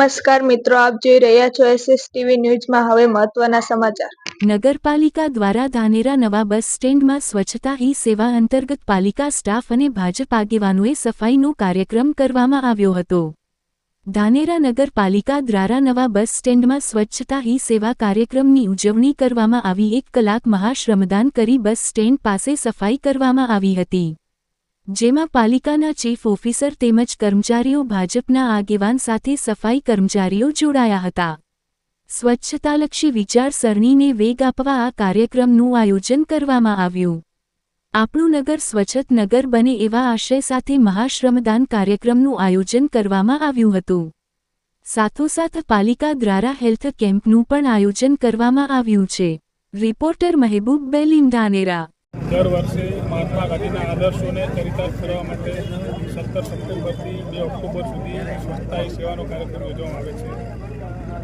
નમસ્કાર મિત્રો, આપ જોઈ રહ્યા છો SSTV ન્યૂઝમાં હવે મહત્વના સમાચાર। નગરપાલિકા દ્વારા ધાનેરા નવા બસ સ્ટેન્ડમાં સ્વચ્છતા હી સેવા અંતર્ગત પાલિકા સ્ટાફ અને ભાજપ આગેવાનોએ સફાઈનો કાર્યક્રમ કરવામાં આવ્યો હતો। ધાનેરા નગરપાલિકા દ્વારા નવા બસ સ્ટેન્ડમાં સ્વચ્છતા હી સેવા કાર્યક્રમની ઉજવણી કરવામાં આવી। 1 કલાક મહાશ્રમદાન કરી બસ સ્ટેન્ડ પાસે સફાઈ કરવામાં આવી હતી, જેમાં પાલિકાના ચીફ ઓફિસર તેમજ કર્મચારીઓ ભાજપના આગેવાન સાથે સફાઈ કર્મચારીઓ જોડાયા હતા। સ્વચ્છતાલક્ષી વિચારસરણીને વેગ આપવા આ કાર્યક્રમનું આયોજન કરવામાં આવ્યું। આપણું નગર સ્વચ્છ નગર બને એવા આશય સાથે મહાશ્રમદાન કાર્યક્રમનું આયોજન કરવામાં આવ્યું હતું। સાથોસાથ પાલિકા દ્વારા હેલ્થ કેમ્પનું પણ આયોજન કરવામાં આવ્યું છે। રિપોર્ટર મહેબૂબ બેલીમ, ધાનેરા। દર વર્ષે મહાત્મા ગાંધીના આદર્શોને ચરિતાર્થ કરવા માટે 17 સપ્ટેમ્બરથી 2 ઓક્ટોબર સુધી સ્વચ્છતા હી સેવાનો કાર્યક્રમ યોજવામાં આવે છે।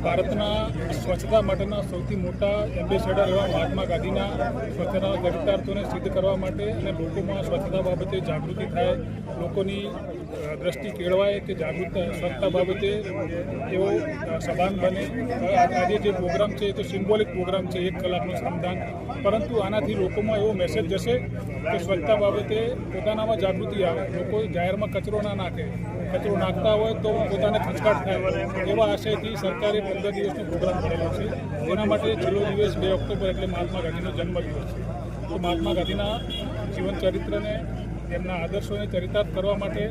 ભારતના સ્વચ્છતા માટેના સૌથી મોટા એમ્બેસેડર એવા મહાત્મા ગાંધીના સ્વચ્છતાના ચરિતાર્થોને સિદ્ધ કરવા માટે અને લોકોમાં સ્વચ્છતા બાબતે જાગૃતિ થાય, લોકોની દ્રષ્ટિ કેળવાય કે જાગૃત સ્વચ્છતા બાબતે તેઓ સભાન બને। આજે જે પ્રોગ્રામ છે એ તો સિમ્બોલિક પ્રોગ્રામ છે, 1 કલાકનું શ્રમદાન, પરંતુ આનાથી લોકોમાં એવો મેસેજ જશે કે સ્વચ્છતા બાબતે પોતાનામાં જાગૃતિ આવે, લોકો જાહેરમાં કચરો ના નાખે, કચરો નાખતા હોય તો પોતાને ખચકાટ થાય, એવા આશયથી સરકારે 15 દિવસનો પ્રોગ્રામ કરેલો છે। તેના માટે છેલ્લો દિવસ 2 ઓક્ટોબર એટલે મહાત્મા ગાંધીનો જન્મદિવસ છે। તો મહાત્મા ગાંધીના જીવન ચરિત્રને, તેમના આદર્શોને ચરિતાર્થ કરવા માટે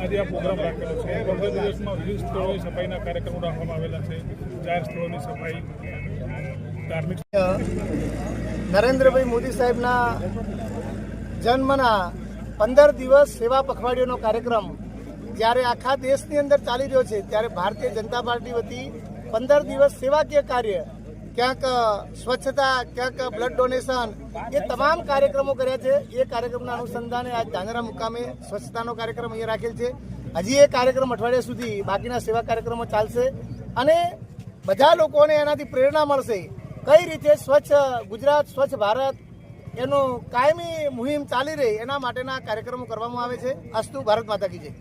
આજે આ પ્રોગ્રામ રાખેલો છે। 15 દિવસમાં વિવિધ સ્થળોએ સફાઈના કાર્યક્રમો રાખવામાં આવેલા છે। જાહેર સ્થળોની સફાઈ, ધાર્મિક નરેન્દ્રભાઈ મોદી સાહેબના જન્મના 15 દિવસ સેવા પખવાડિયાનો કાર્યક્રમ જ્યારે આખા દેશની અંદર ચાલી રહ્યો છે, ત્યારે ભારતીય જનતા પાર્ટી વતી 15 દિવસ સેવાકીય કાર્ય, ક્યાંક સ્વચ્છતા, ક્યાંક બ્લડ ડોનેશન, એ તમામ કાર્યક્રમો કર્યા છે। એ કાર્યક્રમના અનુસંધાને આજ ધાનેરા મુકામે સ્વચ્છતાનો કાર્યક્રમ અહીંયા રાખેલ છે। હજી એ કાર્યક્રમ અઠવાડિયા સુધી બાકીના સેવા કાર્યક્રમો ચાલશે અને બધા લોકોને એનાથી પ્રેરણા મળશે કઈ રીતે સ્વચ્છ ગુજરાત, સ્વચ્છ ભારત એનો કાયમી મુહિમ ચાલી રહી, એના માટેના કાર્યક્રમો કરવામાં આવે છે। અસ્તુ, ભારત માતા કી જય।